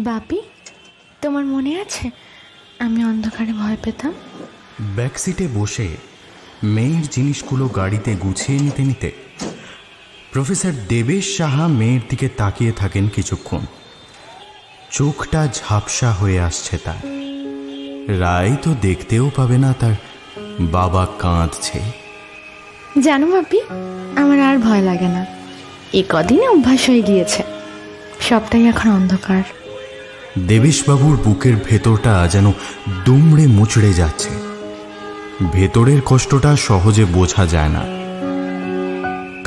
বাপি, তোমার মনে আছে আমি অন্ধকারে ভয় পেতাম? ব্যাকসিটে বসে মেয়ের জিনিসগুলো গাড়িতে গুছিয়ে নিতে নিতে প্রফেসর দেবেশ সাহা মেয়ের দিকে তাকিয়ে থাকেন কিছুক্ষণ। চোখটা ঝাপসা হয়ে আসছে তার। রায় তো দেখতেও পাবে না তার বাবা কাঁদছে। জানো বাপি, আমার আর ভয় লাগে না। এ কদিনে অভ্যাস হয়ে গিয়েছে। সবটাই এখন অন্ধকার। দেবেশবাবুর বুকের ভেতরটা যেন দুমড়ে মুচড়ে যাচ্ছে। ভেতরের কষ্টটা সহজে বোঝা যায় না।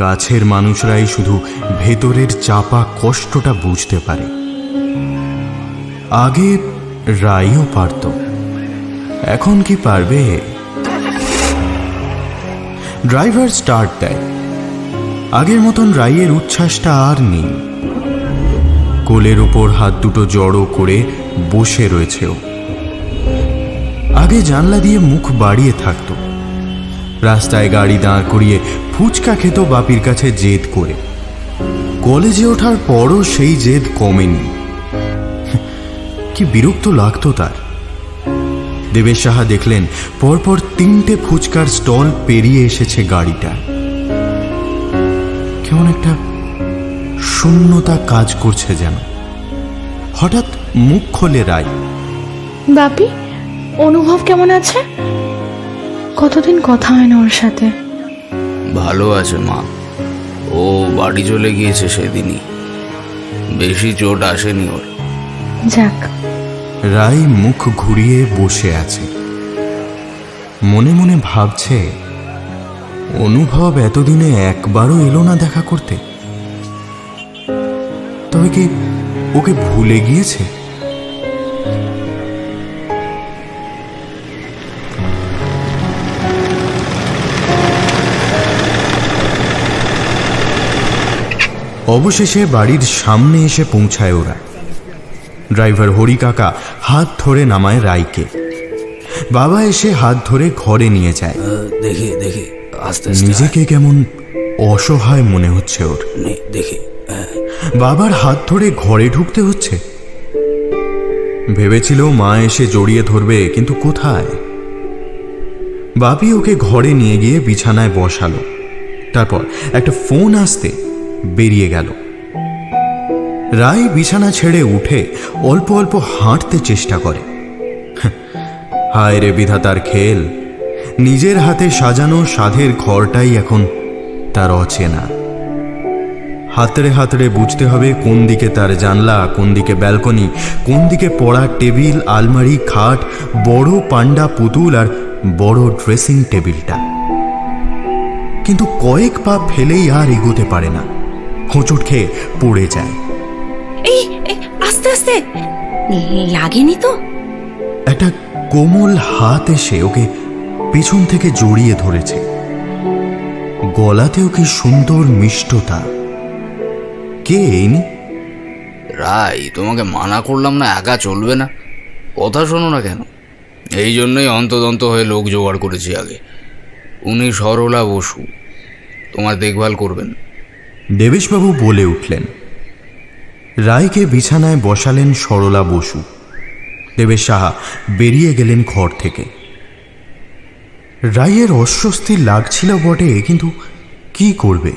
কাছের মানুষরাই শুধু ভেতরের চাপা কষ্টটা বুঝতে পারে। আগে রাইও পারত, এখন কি পারবে? ড্রাইভার স্টার্ট দেয়। আগের মতন রাইয়ের উচ্ছ্বাসটা আর নেই। কোলের ওপর হাত দুটো জড়ো করে বসে রয়েছে ও। আগে জানলা দিয়ে মুখ বাড়িয়ে থাকত। রাস্তায় গাড়ি দাঁড় করিয়ে ফুচকা খেত বাপির কাছে জেদ করে। কলেজে ওঠার পরও সেই জেদ কমেনি। কি বিরক্ত লাগতো তার। দেবেশ সাহা দেখলেন পরপর 3টে ফুচকার স্টল পেরিয়ে এসেছে গাড়িটা। কেমন একটা শূন্যতা কাজ করছে যেন। হঠাৎ মুখ খোলে রায়। বাপি, অনুভব কেমন আছে? কতদিন কথা হয় না ওর সাথে। ভালো আছে মা, ও বাড়ি চলে গিয়েছে সেদিনই। বেশি চোট আসেনি ওর। যাক। রায় মুখ ঘুরিয়ে বসে আছে। মনে মনে ভাবছে, অনুভব এতদিনে একবারও এলো না দেখা করতে। তবে কি ওকে ভুলে গিয়েছে? অবশেষে বাড়ির সামনে এসে পৌঁছায় ওরা। ড্রাইভার হরি কাকা হাত ধরে নামায় রায়কে। বাবা এসে হাত ধরে ঘরে নিয়ে যায়। দেখে দেখে আস্তে নিজেকে কেমন অসহায় মনে হচ্ছে ওর। দেখে বাবার হাত ধরে ঘরে ঢুকতে হচ্ছে। ভেবেছিল মা এসে জড়িয়ে ধরবে, কিন্তু কোথায়। বাপি ওকে ঘরে নিয়ে গিয়ে বিছানায় বসালো। তারপর একটা ফোন আসতে বেরিয়ে গেল। রায় বিছানা ছেড়ে উঠে অল্প অল্প হাঁটতে চেষ্টা করে। হায় রে বিধাতার খেল, নিজের হাতে সাজানো সাধের ঘরটাই এখন তার অচেনা। হাতড়ে হাতড়ে বুঝতে হবে কোন দিকে তার জানলা, কোন দিকে ব্যালকনি, কোন দিকে পড়া টেবিল, আলমারি, খাট, বড় পান্ডা পুতুল আর বড় ড্রেসিং টেবিলটা। কিন্তু কয়েক পা ফেলেই আর এগোতে পারে না। হোঁচট খেয়ে পড়ে যায়। এই আস্তে আস্তে, লাগেনি তো? একটা কোমল হাত এসে ওকে পেছন থেকে জড়িয়ে ধরেছে। গলাতেও কি সুন্দর মিষ্টতা। কে ইনি? রাই, তোমাকে মানা করলাম না একা চলবে না? কথা শোনো না কেন? এই জন্যই অন্তদন্ত হয়ে লোক জোগাড় করেছি আগে। উনি সরলা বসু, তোমার দেখভাল করবেন। দেবেশবাবু বলে উঠলেন। রায়কে বিছানায় বসালেন সরলা বসু। দেবেশ সাহা বেরিয়ে গেলেন ঘর থেকে। রায়ের অস্বস্তি লাগছিল বটে, কিন্তু কি করবে?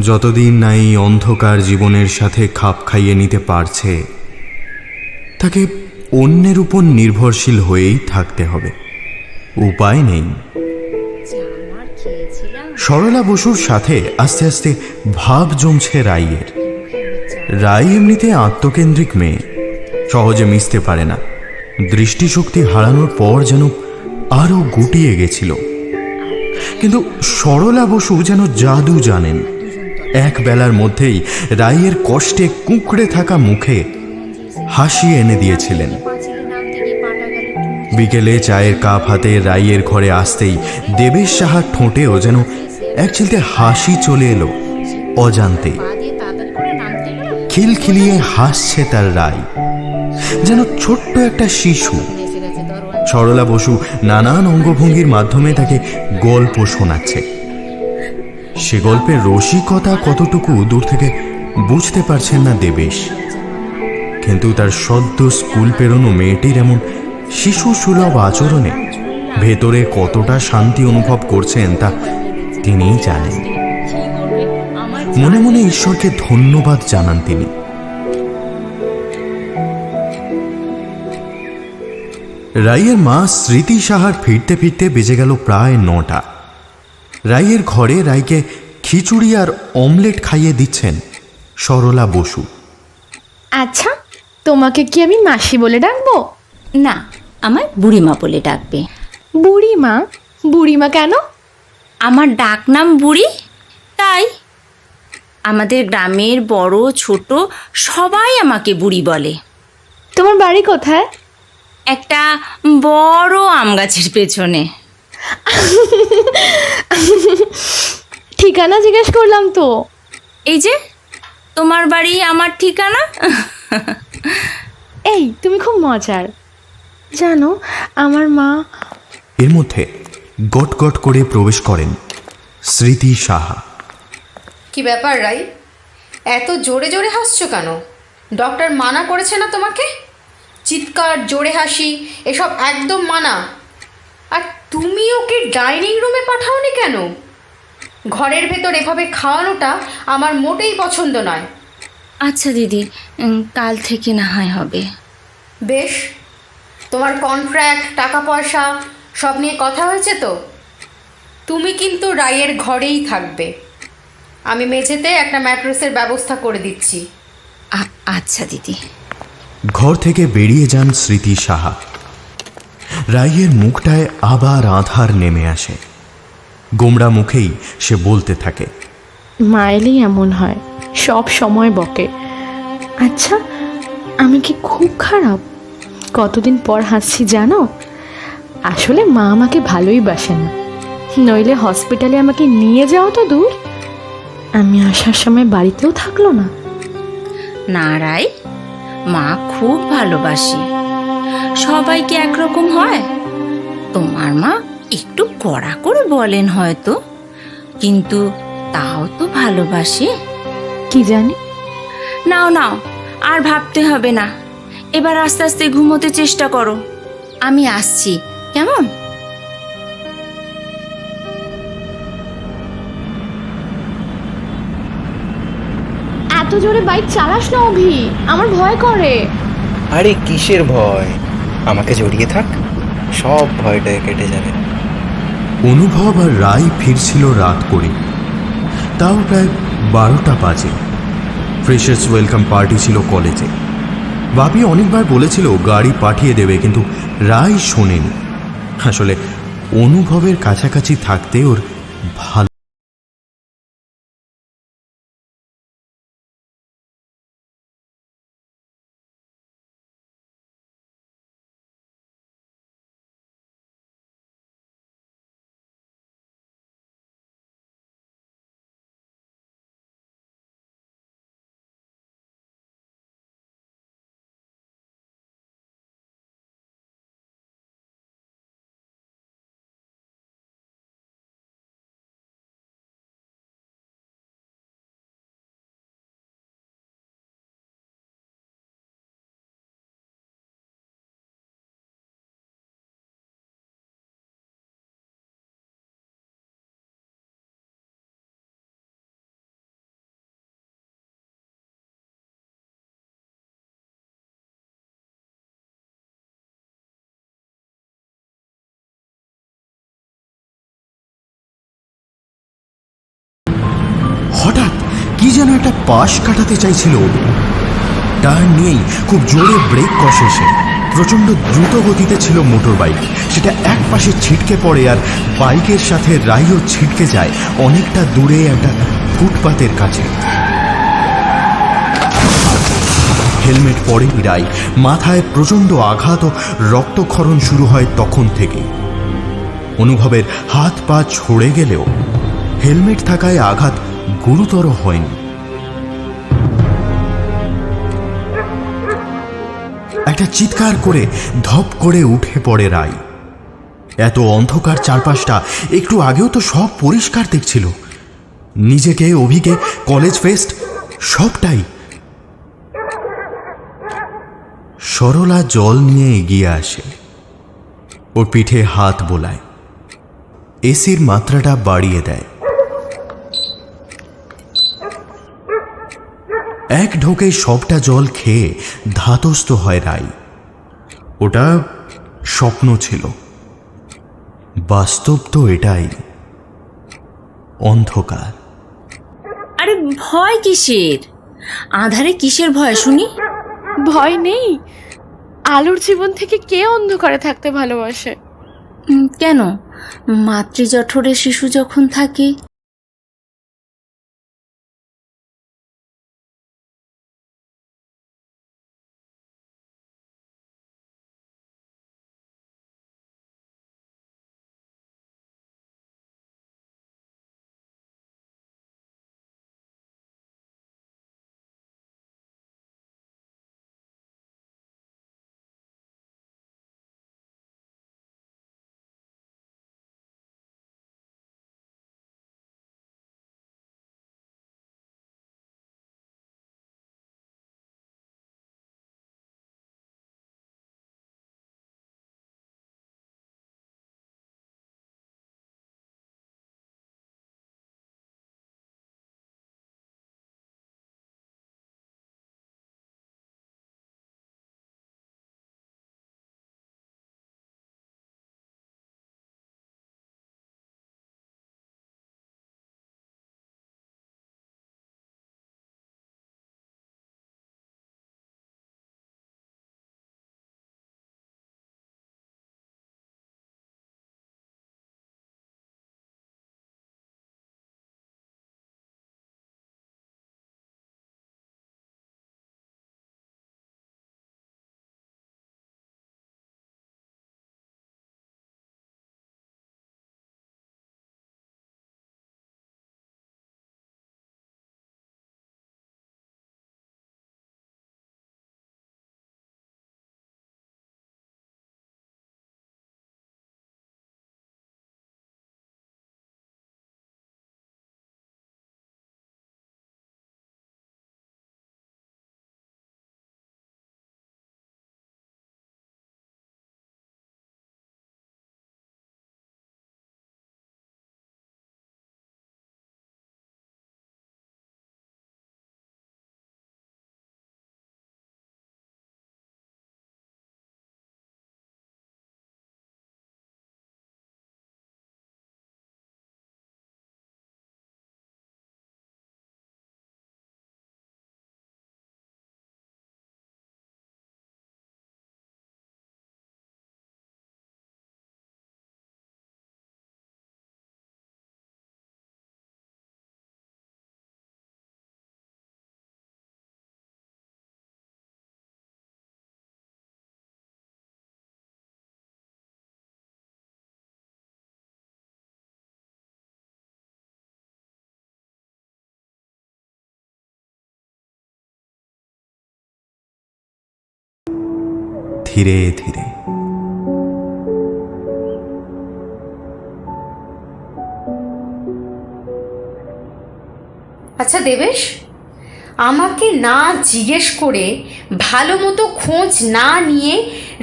যতদিন না এই অন্ধকার জীবনের সাথে খাপ খাইয়ে নিতে পারছে, তাকে অন্যের উপর নির্ভরশীল হয়েই থাকতে হবে। উপায় নেই। সরলা বসুর সাথে আস্তে আস্তে ভাব জমছে রায়ের। রায় এমনিতে আত্মকেন্দ্রিক মেয়ে, সহজে মিশতে পারে না। দৃষ্টিশক্তি হারানোর পর যেন আরো গুটিয়ে গেছিল। কিন্তু সরলা বসু যেন জাদু জানেন। এক বেলার মধ্যেই রায়ের কষ্টে কুঁকড়ে থাকা মুখে হাসি এনে দিয়েছিলেন। বিকেলে চায়ের কাপ হাতে রায়ের ঘরে আসতেই দেবেশ সাহার ঠোঁটেও যেন এক চিলতে হাসি চলে এলো অজান্তে। খিলখিলিয়ে হাসছে তার রায়, যেন ছোট্ট একটা শিশু। সরলা বসু নানান অঙ্গভঙ্গির মাধ্যমে তাকে গল্প শোনাচ্ছে। সে গল্পের রসিকতা কতটুকু দূর থেকে বুঝতে পারছেন না দেবেশ। কিন্তু তার সদ্য স্কুল পেরোনো মেয়েটির এমন শিশু সুলভ আচরণে ভেতরে কতটা শান্তি অনুভব করছেন তা তিনিই জানেন। মনে মনে ঈশ্বরকে ধন্যবাদ জানান তিনি। রাইয়ের মা স্মৃতি সাহার ফিরতে ফিরতে বেজে গেল প্রায় 9টা। রাইয়ের ঘরে রাইকে খিচুড়ি আর অমলেট খাইয়ে দিচ্ছেন সরলা বসু। আচ্ছা, তোমাকে কি আমি মাসি বলে ডাকবো? না, আমার বুড়িমা বলে ডাকবে। বুড়িমা? বুড়িমা কেন? আমার ডাক নাম বুড়ি, তাই আমাদের গ্রামের বড় ছোট সবাই আমাকে বুড়ি বলে। তোমার বাড়ি কোথায়? একটা বড় আম গাছের পেছনে। ঠিকানা জিজ্ঞেস করলাম তো। এই যে তোমার বাড়ি, আমার ঠিকানা। এই, তুমি খুব মজার। জানো, আমার মা। এর মধ্যে গট গট করে প্রবেশ করেন স্মৃতি সাহা। কি ব্যাপার রাই, এত জোরে জোরে হাসছো কেন? ডক্টর মানা করেছে না তোমাকে? চিৎকার, জোরে হাসি এসব একদম মানা। আর তুমি ওকে ডাইনিং রুমে পাঠাওনি কেন? ঘরের ভেতর এভাবে খাওয়ানোটা আমার মোটেই পছন্দ নয়। আচ্ছা দিদি, কাল থেকে না হয় হবে। বেশ, তোমার কন্ট্রাক্ট, টাকা পয়সা সব নিয়ে কথা হয়েছে তো? তুমি কিন্তু রাইয়ের ঘরেই থাকবে। আমি মেঝেতে একটা ম্যাট্রেসের ব্যবস্থা করে দিচ্ছি। আচ্ছা দিদি। ঘর থেকে বেরিয়ে যান স্মৃতি সাহা। রাইয়ের মুখটায় আবার আধার নেমে আসে। গোমড়া মুখেই সে বলতে থাকে, মায়েরই এমন হয়, সব সময় বকে। আচ্ছা, আমি কি খুব খারাপ? কতদিন পর হাসছি জানো? আসলে মা আমাকে ভালোই বাসে না, নইলে হসপিটালে আমাকে নিয়ে যাও তো দূর। আমি আসার সময় বাড়িতেও থাকলো না। না রাই, মা খুব ভালোবাসে। সবাইকে একরকম হয়? তোমার মা একটু কড়া করে বলেন হয়তো, কিন্তু তাও তো ভালোবাসে। কি জানি। নাও নাও, আর ভাবতে হবে না। এবার আস্তে আস্তে ঘুমোতে চেষ্টা করো। আমি আসছি, কেমন? এত জোরে বাইক চালাস না অভি, আমার ভয় করে। আরে কিসের ভয়? আমাকে জড়িয়ে থাক, সব ভয়টা কেটে যাবে। অনুভব আর রাই ফিরছিল রাত করে, তাও প্রায় 12টা বাজে। ফ্রেশার্স ওয়েলকাম পার্টি ছিল কলেজে। বাপি অনেকবার বলেছিল গাড়ি পাঠিয়ে দেবে, কিন্তু রাই শোনেনি। আসলে অনুভবের কাছাকাছি থাকতে ওর ভালো। হঠাৎ কি যেন একটা পাশ কাটাতে চাইছিল। টার্ন নিয়েই খুব জোরে ব্রেক কষে সে। প্রচণ্ড দ্রুত গতিতে ছিল মোটর বাইক। সেটা এক পাশে ছিটকে পড়ে আর বাইকের সাথে রাইও ছিটকে যায় অনেকটা দূরে একটা ফুটপাতের কাছে। হেলমেট পরেনি রাই। মাথায় প্রচণ্ড আঘাত ও রক্তক্ষরণ শুরু হয় তখন থেকে। অনুভবের হাত পা ছড়ে গেলেও হেলমেট থাকায় আঘাত গুরুতর হয়নি। একটা চিৎকার করে ধপ করে উঠে পড়ে রাই। এত অন্ধকার চারপাশটা, একটু আগেও তো সব পরিষ্কার দেখছিল। নিজেকে, অভিকে, কলেজ ফেস্ট সবটাই। সরলা জল নিয়ে এগিয়ে আসে, ওর পিঠে হাত বোলায়, এসির মাত্রাটা বাড়িয়ে দেয়। এক ঢোকে সবটা জল খেয়ে ধাতস্থ হয় রাই। ওটা স্বপ্ন ছিল, বাস্তব তো এটাই, অন্ধকার। আরে ভয় কিসের? আধারে কিসের ভয় শুনি? ভয় নেই, আলোর জীবন থেকে কে অন্ধকারে থাকতে ভালোবাসে? কেন? মাতৃজঠরে শিশু যখন থাকে। ধীরে ধীরে আচ্ছা দেবেশ, আমাকে না জিজ্ঞেস করে ভালো মতো খোঁজ না নিয়ে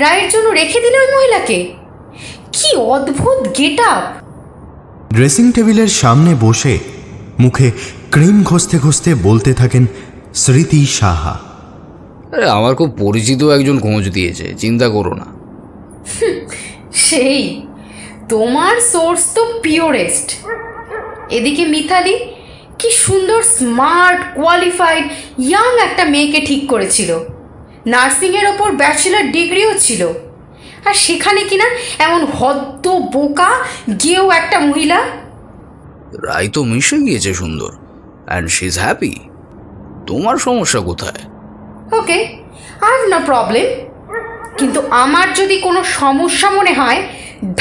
রায়ের জন্য রেখে দিলে ওই মহিলাকে? কি অদ্ভুত গেট আপ! ড্রেসিং টেবিলের সামনে বসে মুখে ক্রিম ঘষতে ঘষতে বলতে থাকেন স্মৃতি সাহা। আরে আমার খুব পরিচিত একজন খোঁজ দিয়েছে, চিন্তা করো না। সেই তোমার সোর্স তো পিওরেস্ট। এদিকে মিতালি কি সুন্দর স্মার্ট কোয়ালিফাইড ইয়াং একটা মেয়েকে ঠিক করেছিল, নার্সিংয়ের ওপর ব্যাচেলার ডিগ্রিও ছিল, আর সেখানে কিনা এমন হদ্দ বোকা গেও একটা মহিলা। রাই তো মিশে গিয়েছে সুন্দর, অ্যান্ড শি ইজ হ্যাপি। তোমার সমস্যা কোথায়? ওকে, আই হ্যাভ নো প্রবলেম, কিন্তু আমার যদি কোনো সমস্যা মনে হয়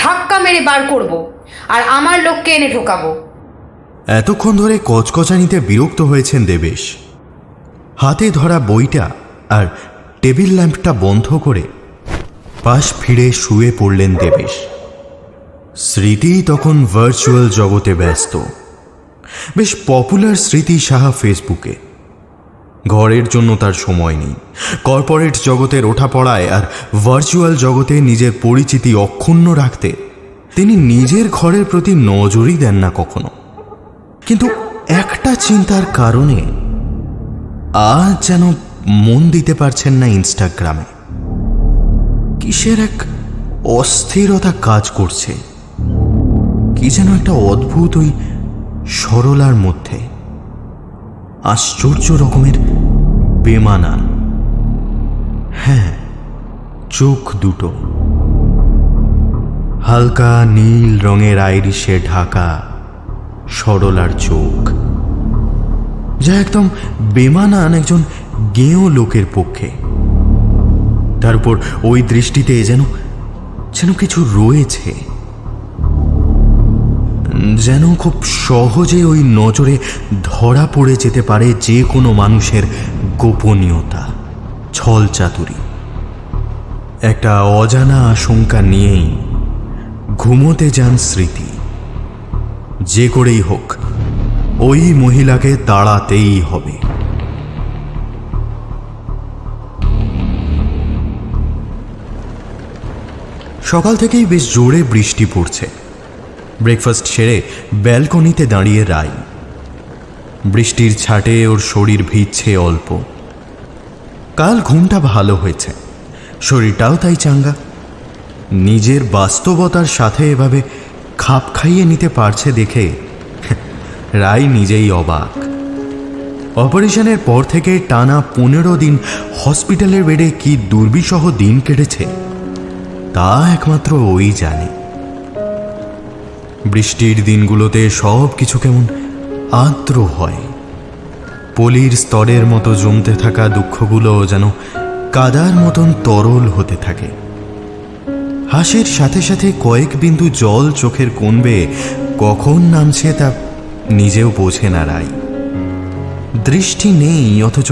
ধাক্কা মেরে বার করব আর আমার লোককে এনে ঢোকাবো। এতক্ষণ ধরে কচকচানিতে বিরক্ত হয়েছেন দেবেশ। হাতে ধরা বইটা আর টেবিল ল্যাম্পটা বন্ধ করে পাশ ফিরে শুয়ে পড়লেন দেবেশ। স্মৃতি তখন ভার্চুয়াল জগতে ব্যস্ত। বেশ পপুলার স্মৃতি সাহা ফেসবুকে। ঘরের জন্য তার সময় নেই। কর্পোরেট জগতের ওঠাপড়ায় আর ভার্চুয়াল জগতে নিজের পরিচিতি অক্ষুণ্ণ রাখতে তিনি নিজের ঘরের প্রতি নজরই দেন না কখনো। কিন্তু একটা চিন্তার কারণে আজ যেন মন দিতে পারছেন না ইনস্টাগ্রামে। কিসের এক অস্থিরতা কাজ করছে, কি যেন একটা অদ্ভুত ওই সরলার মধ্যে আশ্চর্য রকমের বেমানান। হ্যাঁ, চোখ দুটো হালকা নীল রঙের আইরিশে ঢাকা সরলার চোখ, যা একদম বেমানান একজন গেঁয়ো লোকের পক্ষে। তার উপর ওই দৃষ্টিতে যেন যেন কিছু রয়েছে, যেন খুব সহজে ওই নজরে ধরা পড়ে যেতে পারে যে কোনো মানুষের গোপনীয়তা, ছল চাতুরি। একটা অজানা আশঙ্কা নিয়েই ঘুমোতে যান স্মৃতি। যে করেই হোক ওই মহিলাকে তাড়াতেই হবে। সকাল থেকেই বেশ জোরে বৃষ্টি পড়ছে। ব্রেকফাস্ট সেরে ব্যালকনিতে দাঁড়িয়ে রাই। বৃষ্টির ছাটে ওর শরীর ভিজছে অল্প। কাল ঘুমটা ভালো হয়েছে, শরীরটাও তাই চাঙ্গা। নিজের বাস্তবতার সাথে এভাবে খাপ খাইয়ে নিতে পারছে দেখে রাই নিজেই অবাক। অপারেশনের পর থেকে টানা 15 দিন হসপিটালের বেডে কি দুর্বিষহ দিন কেটেছে তা একমাত্র ওই জানে। বৃষ্টির দিনগুলোতে সব কিছু কেমন আর্দ্র হয়। পলির স্তরের মতো জমতে থাকা দুঃখগুলো যেন কাদার মতন তরল হতে থাকে। হাসির সাথে সাথে কয়েক বিন্দু জল চোখের কোণ বেয়ে কখন নামছে তা নিজেও বোঝে না রাই। দৃষ্টি নেই, অথচ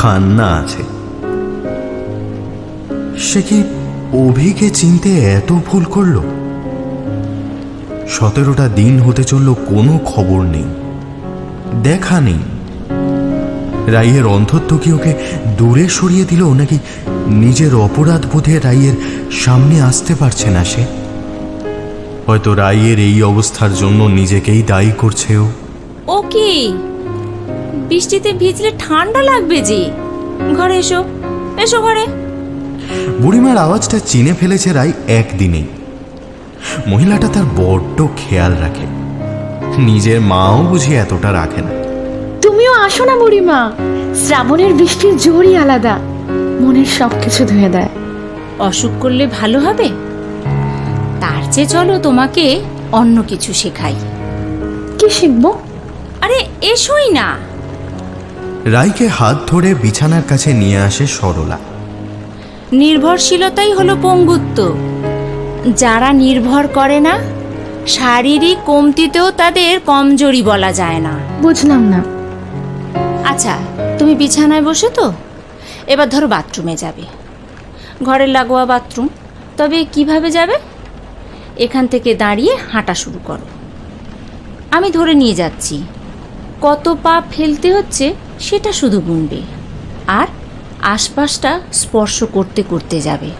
কান্না আছে। সে কি অভিকে চিনতে এত ভুল করল? 17টা দিন হতে চলল, কোনো খবর নেই, দেখা নেই। রাইয়ের অন্ধত্ব কি ওকে দূরে সরিয়ে দিল, নাকি নিজের অপরাধ বোধে রাইয়ের সামনে আসতে পারছে না সে? হয়তো রাইয়ের এই অবস্থার জন্য নিজেকেই দায়ী করছে ও। ও কি বৃষ্টিতে ভিজলে ঠান্ডা লাগবে যে, ঘরে এসো, এসো ঘরে। বুড়িমার আওয়াজটা চিনে ফেলেছে রাই একদিনেই। মহিলাটা তার বড্ড খেয়াল রাখে, নিজের মাও বুঝি এতটা রাখে না। তুমিও আসো না বুড়িমা, শ্রাবণের বৃষ্টির জোরই আলাদা, মনের সব কিছু ধুয়ে দেয়। অসুখ করলে ভালো হবে, তার চেয়ে চলো তোমাকে অন্য কিছু শেখাই। কি শিখবো? আরে এসোই না। রাইকে হাত ধরে বিছানার কাছে নিয়ে আসে সরলা। নির্ভরশীলতাই হলো পঙ্গুত্ব। যারা নির্ভর করে না, শারীরিক কমতিতেও তাদের কমজোরি বলা যায় না। বুঝলাম না। আচ্ছা, তুমি বিছানায় বসে তো, এবার ধরো বাথরুমে যাবে। ঘরের লাগোয়া বাথরুম, তবে কিভাবে যাবে? এখান থেকে দাঁড়িয়ে হাঁটা শুরু করো, আমি ধরে নিয়ে যাচ্ছি। কত পা ফেলতে হচ্ছে সেটা শুধু গুনবে, আর আশপাশটা স্পর্শ করতে করতে যাবে।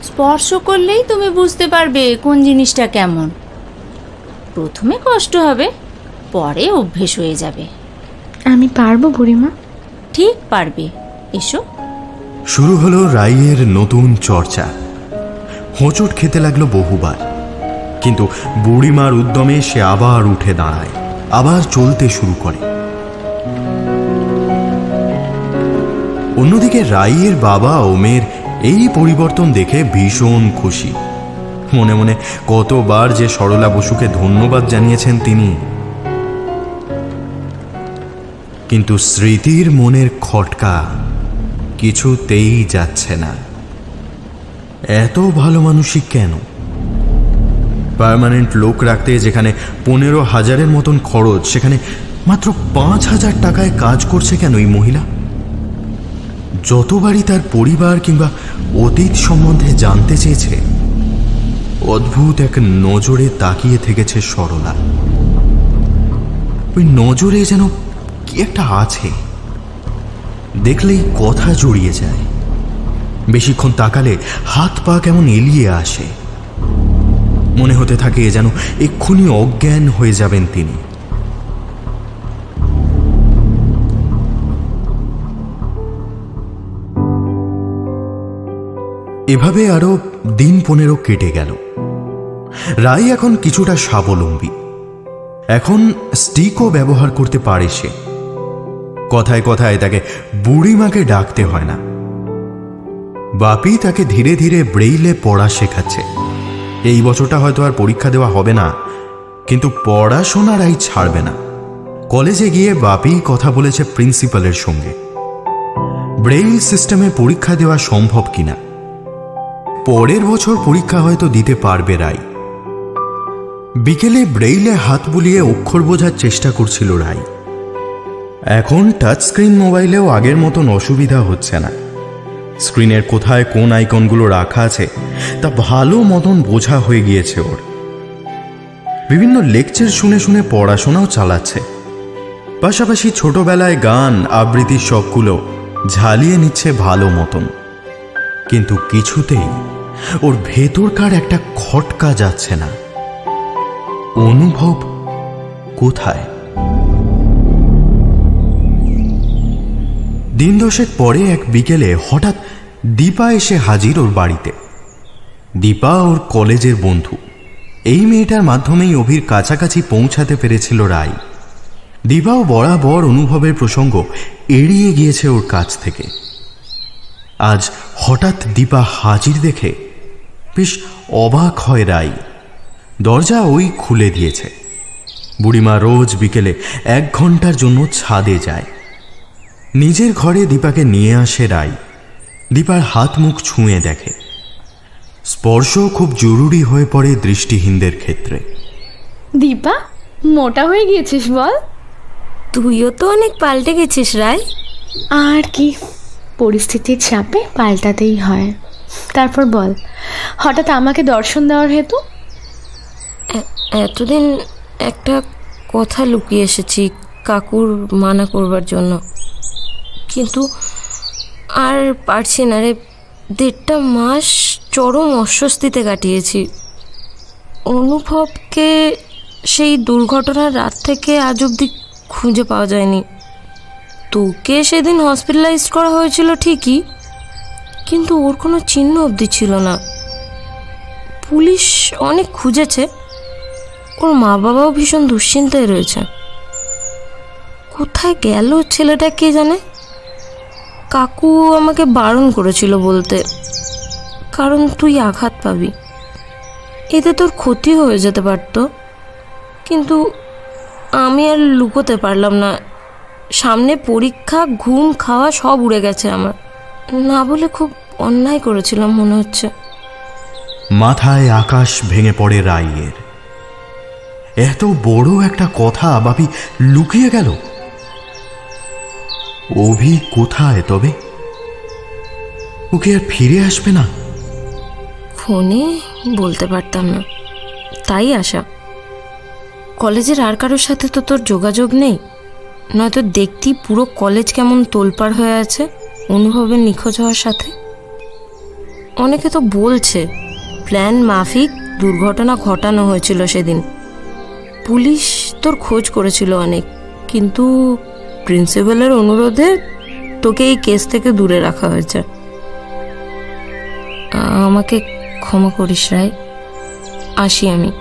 স্পর্শ করলেই তুমি বুঝতে পারবে কোন জিনিসটা কেমন। প্রথমে কষ্ট হবে, পরে অভ্যেস হয়ে যাবে। আমি পারবো বুড়িমা? ঠিক পারবে, এসো। শুরু হলো রাইয়ের নতুন চর্চা। হোঁচট খেতে লাগলো বহুবার, কিন্তু বুড়িমার উদ্যমে সে আবার উঠে দাঁড়ায়, আবার চলতে শুরু করে। অন্যদিকে রাইয়ের বাবা ও মেয়ের এই পরিবর্তন দেখে ভীষণ খুশি। মনে মনে কতবার যে সরলা বসুকে ধন্যবাদ জানিয়েছেন তিনি। কিন্তু স্মৃতির মনের খটকা কিছুতেই যাচ্ছে না। এত ভালো মানুষই কেন? পার্মানেন্ট লোক রাখতে যেখানে 15,000-এর মতন খরচ, সেখানে মাত্র 5,000 টাকায় কাজ করছে কেন এই মহিলা? যতবারই তার পরিবার কিংবা অতীত সম্বন্ধে জানতে চেয়েছে, অদ্ভুত এক নজরে তাকিয়ে থেকেছে সরলা। ওই নজরে যেন কি একটা আছে, দেখলেই কথা জড়িয়ে যায়। বেশিক্ষণ তাকালে হাত পা কেমন এলিয়ে আসে। মনে হতে থাকে যেন এক্ষুনি অজ্ঞান হয়ে যাবেন তিনি। এভাবে আরো দিন 15 কেটে গেল। রাই এখন কিছুটা স্বাবলম্বী। এখন স্টিকও ব্যবহার করতে পারে সে। কথায় কথায় তাকে বুড়িমাকে ডাকতে হয় না। বাপি তাকে ধীরে ধীরে ব্রেইলে পড়া শেখাচ্ছে। এই বছরটা হয়তো আর পরীক্ষা দেওয়া হবে না, কিন্তু পড়াশোনা রাই ছাড়বে না। কলেজে গিয়ে বাপি কথা বলেছে প্রিন্সিপালের সঙ্গে, ব্রেইল সিস্টেমে পরীক্ষা দেওয়া সম্ভব কিনা। পরের বছর পরীক্ষা হয়তো দিতে পারবে রাই। বিকেলে ব্রেইলে হাত বুলিয়ে অক্ষর বোঝার চেষ্টা করছিল রাই। এখন টাচ স্ক্রিন মোবাইলেও আগের মতন অসুবিধা হচ্ছে না। স্ক্রিনের কোথায় কোন আইকনগুলো রাখা আছে তা ভালো মতন বোঝা হয়ে গিয়েছে ওর। বিভিন্ন লেকচার শুনে শুনে পড়াশোনাও চালাচ্ছে। পাশাপাশি ছোটবেলায় গান আবৃত্তির শখগুলো ঝালিয়ে নিচ্ছে ভালো মতন। কিন্তু কিছুতেই ওর ভেতরকার একটা খটকা যাচ্ছে না। অনুভব কোথায়? দিন 10 পরে এক বিকেলে হঠাৎ দীপা এসে হাজির ওর বাড়িতে। দীপা ওর কলেজের বন্ধু। এই মেয়েটার মাধ্যমেই অভির কাছাকাছি পৌঁছাতে পেরেছিল রাই। দীপাও বরাবর অনুভবের প্রসঙ্গ এড়িয়ে গিয়েছে ওর কাছ থেকে। আজ হঠাৎ দীপা হাজির দেখে বেশ অবাক হয় রাই। দরজা ওই খুলে দিয়েছে। বুড়িমা রোজ বিকেলে 1 ঘন্টার জন্য ছাদে যায়। নিজের ঘরে দীপাকে নিয়ে আসে রাই। দীপার হাত মুখ ছুঁয়ে দেখে। স্পর্শ খুব জরুরি হয়ে পড়ে দৃষ্টিহীনদের ক্ষেত্রে। দীপা, মোটা হয়ে গিয়েছিস বল। তুইও তো অনেক পাল্টে গেছিস রাই। আর কি, পরিস্থিতির চাপে পাল্টাতেই হয়। তারপর বল, হঠাৎ আমাকে দর্শন দেওয়ার হেতু? এতদিন একটা কথা লুকিয়ে এসেছি কাকুর মানা করবার জন্য, কিন্তু আর পারছি না রে। 1.5 মাস চরম অস্বস্তিতে কাটিয়েছি। অনুভবকে সেই দুর্ঘটনার রাত থেকে আজ অবধি খুঁজে পাওয়া যায়নি। তোকে সেদিন হসপিটালাইজড করা হয়েছিল ঠিকই, কিন্তু ওর কোনো চিহ্ন অবধি ছিল না। পুলিশ অনেক খুঁজেছে, ওর মা বাবাও ভীষণ দুশ্চিন্তায় রয়েছে। কোথায় গেল ছেলেটা কে জানে। কাকু আমাকে বারণ করেছিল বলতে, কারণ তুই আঘাত পাবি, এতে তোর ক্ষতি হয়ে যেতে পারত। কিন্তু আমি আর লুকোতে পারলাম না। সামনে পরীক্ষা, ঘুম খাওয়া সব উড়ে গেছে আমার। না বলে খুব অন্যায় করেছিলাম মনে হচ্ছে। মাথায় আকাশ ভেঙে পড়ে রাইয়ের। এত বড় একটা কথা বাপি লুকিয়ে গেল। অভি কোথায় তবে? ওকে আর ফিরে আসবে না? ফোনে বলতে পারতাম না, তাই আশা। কলেজের আর কারোর সাথে তো তোর যোগাযোগ নেই? নয়তো দেখতি পুরো কলেজ কেমন তোলপাড় হয়ে আছে অনুভবের নিখোঁজ হওয়ার সাথে। অনেকে তো বলছে প্ল্যান মাফিক দুর্ঘটনা ঘটানো হয়েছিল সেদিন। পুলিশ তোর খোঁজ করেছিল অনেক, কিন্তু প্রিন্সিপালের অনুরোধে তোকে এই কেস থেকে দূরে রাখা হয়েছে। আমাকে ক্ষমা করিস রাই, আসি আমি।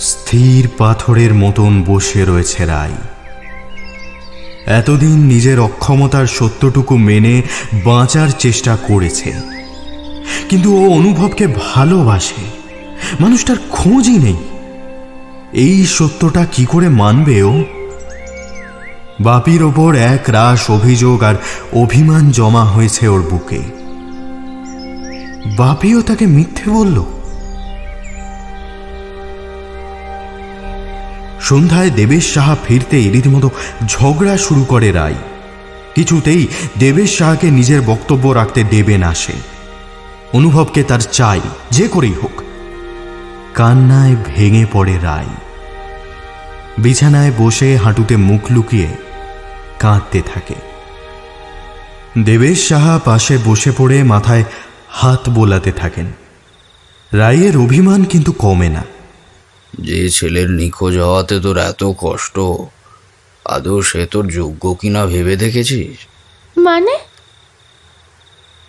স্থির পাথরের মতন বসে রয়েছে রাই। এতদিন নিজের অক্ষমতার সত্যটুকু মেনে বাঁচার চেষ্টা করেছে, কিন্তু ও অনুভবকে ভালোবাসে। মানুষটার খোঁজই নেই। এই সত্যটা কি করে মানবে ও? বাপির ওপর এক রাশ অভিযোগ আর অভিমান জমা হয়েছে ওর বুকে। বাপিও তাকে মিথ্যে বলল। সন্ধ্যায় দেবেশ সাহা ফিরতেই রীতিমতো ঝগড়া শুরু করে রাই। কিছুতেই দেবেশ সাহাকে নিজের বক্তব্য রাখতে দেবে না সে। অনুভবকে তার চাই, যে করেই হোক। কান্নায় ভেঙে পড়ে রাই। বিছানায় বসে হাঁটুতে মুখ লুকিয়ে কাঁদতে থাকে। দেবেশ সাহা পাশে বসে পড়ে মাথায় হাত বোলাতে থাকেন। রায়ের অভিমান কিন্তু কমে না। যে ছেলের নিখোঁজ হওয়াতে তোর এত কষ্ট, আদৌ সে তোর যোগ্য কিনা ভেবে দেখেছিস? মানে?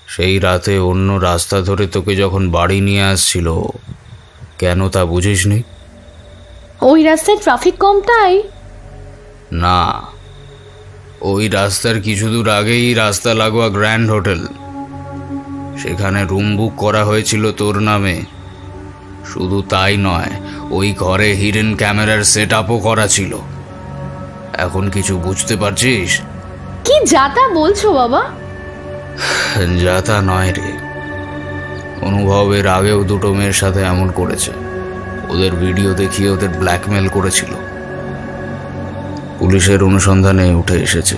সেই রাতে অন্য রাস্তা ধরে তোকে যখন বাড়ি নিয়ে আসছিল, কেন তা বুঝিসনি? ওই রাস্তায় ট্রাফিক কম তাই? না, ওই রাস্তার কিছু দূর আগেই রাস্তা লাগোয়া গ্র্যান্ড হোটেল, সেখানে রুম বুক করা হয়েছিল তোর নামে। শুধু তাই নয়, ওই ঘরে হিডেন ক্যামেরার সেট আপও করা ছিল। এখন কিছু বুঝতে পারছিস? কি যাতা বলছো বাবা? যা তা নয় রে, অনুভবের আগেও দুটো মেয়ের সাথে এমন করেছে। ওদের ভিডিও দেখিয়ে ওদের ব্ল্যাকমেল করেছিল। পুলিশের অনুসন্ধানে উঠে এসেছে।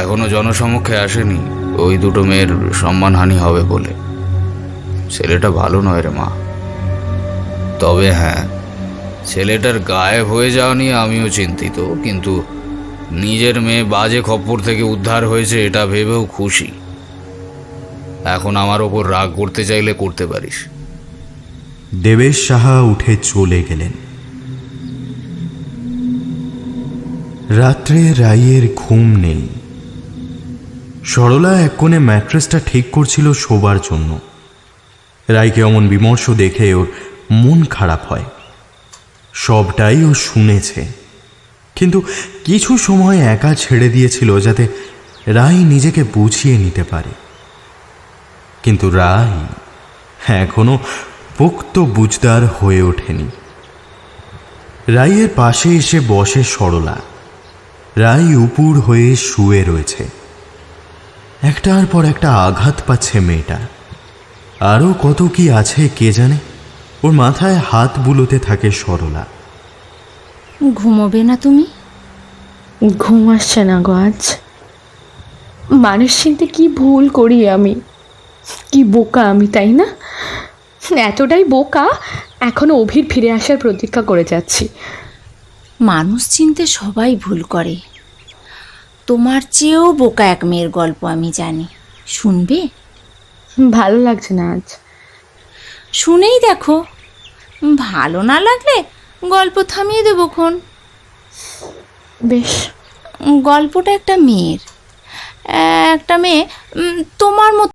এখনো জনসমক্ষে আসেনি ওই দুটো মেয়ের সম্মানহানি হবে বলে। ছেলেটা ভালো নয় রে মা। তবে হ্যাঁ, ছেলেটার গায়েব হয়ে যাওয়া নিয়ে আমিও চিন্তিত, কিন্তু নিজের মেয়ে বাজে খপ্পর থেকে উদ্ধার হয়েছে এটা ভেবেও খুশি। এখন আমার ওপর রাগ করতে চাইলে করতে পারিস। দেবেশ সাহা উঠে চলে গেলেন। রাত্রে রাইয়ের ঘুম নেই। সরলা এক কোণে ম্যাট্রেসটা ঠিক করছিল শোবার জন্য। রায়কে অমন বিমর্ষ দেখে ওর মন খারাপ হয়। সবটাই ও শুনেছে, কিন্তু কিছু সময় একা ছেড়ে দিয়েছিল যাতে রায় নিজেকে বুঝিয়ে নিতে পারে। কিন্তু রায় এখনো পোক্ত বুঝদার হয়ে ওঠেনি। রায়ের পাশে এসে বসে সরলা। রায় উপুর হয়ে শুয়ে রয়েছে। একটার পর একটা আঘাত পাচ্ছে মেয়েটা। আরও কত কি আছে কে জানে। ওর মাথায় হাত বুলোতে থাকে সরলা। ঘুমোবে না তুমি? ঘুম আসছে না গো আজ। মানুষ চিনতে কি ভুল করি আমি, কি বোকা আমি, তাই না? এতটাই বোকা এখনো অভির ফিরে আসার প্রতীক্ষা করে যাচ্ছি। মানুষ চিনতে সবাই ভুল করে। তোমার চেয়েও বোকা এক মেয়ের গল্প আমি জানি, শুনবে? ভালো লাগছে না আজ। শুনেই দেখো, ভালো না লাগলে গল্প থামিয়ে দেবো খন। বেশ। গল্পটা একটা মেয়ের, একটা মেয়ে তোমার মতো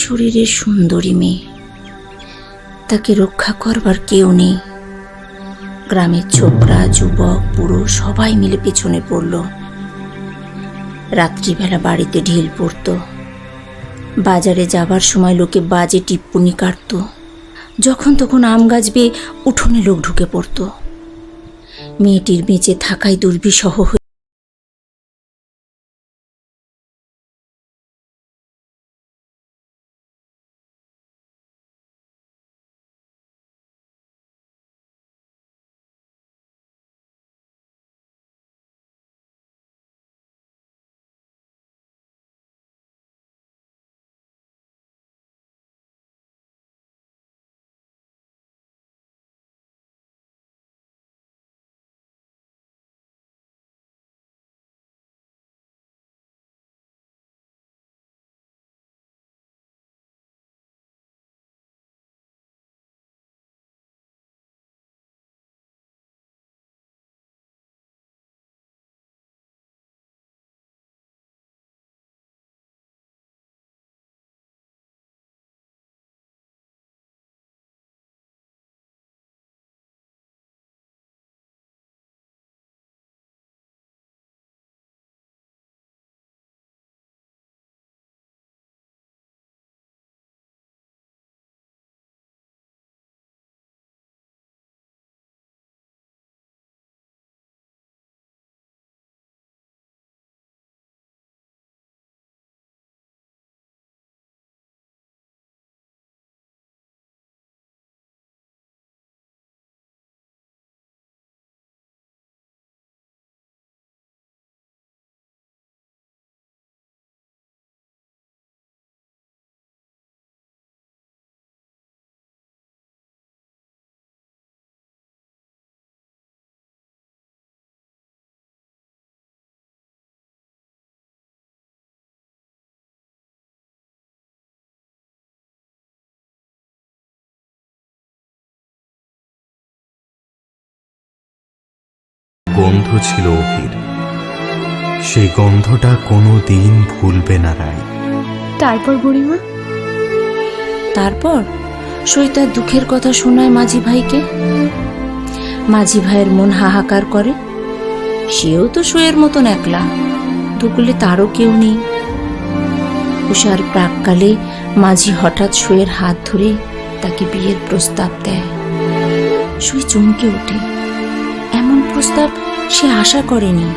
শরীরের সুন্দরী মেয়ে, তাকে রক্ষা করবার কেউ নেই। গ্রামের ছোকরা, যুবক, বুড়ো সবাই মিলে পেছনে পড়ল। রাত্রিবেলা বাড়িতে ঢিল পড়ত। বাজারে যাবার সময় লোকে বাজে টিপ্পনি কাটত। যখন তখন আম গাছ বেয়ে উঠোনে লোক ঢুকে পড়ত। মেয়েটির বেঁচে থাকাই দুর্বিষহ হয়ে গন্ধ ছিল অভির। সেই গন্ধটা কোনো দিন ভুলবে না রাই। তারপর বুড়িমা? তারপর সই তার দুঃখের কথা শোনায় মাঝি ভাইকে। মাঝি ভাইয়ের মন হাহাকার করে। সেও তো সইয়ের মতন একলা, দুকুলে তারও কেউ নেই। উষার প্রাককালে মাঝি হঠাৎ সইয়ের হাত ধরে তাকে বিয়ের প্রস্তাব দেয়। সই চমকে ওঠে। এমন প্রস্তাব সে আশা করেনি।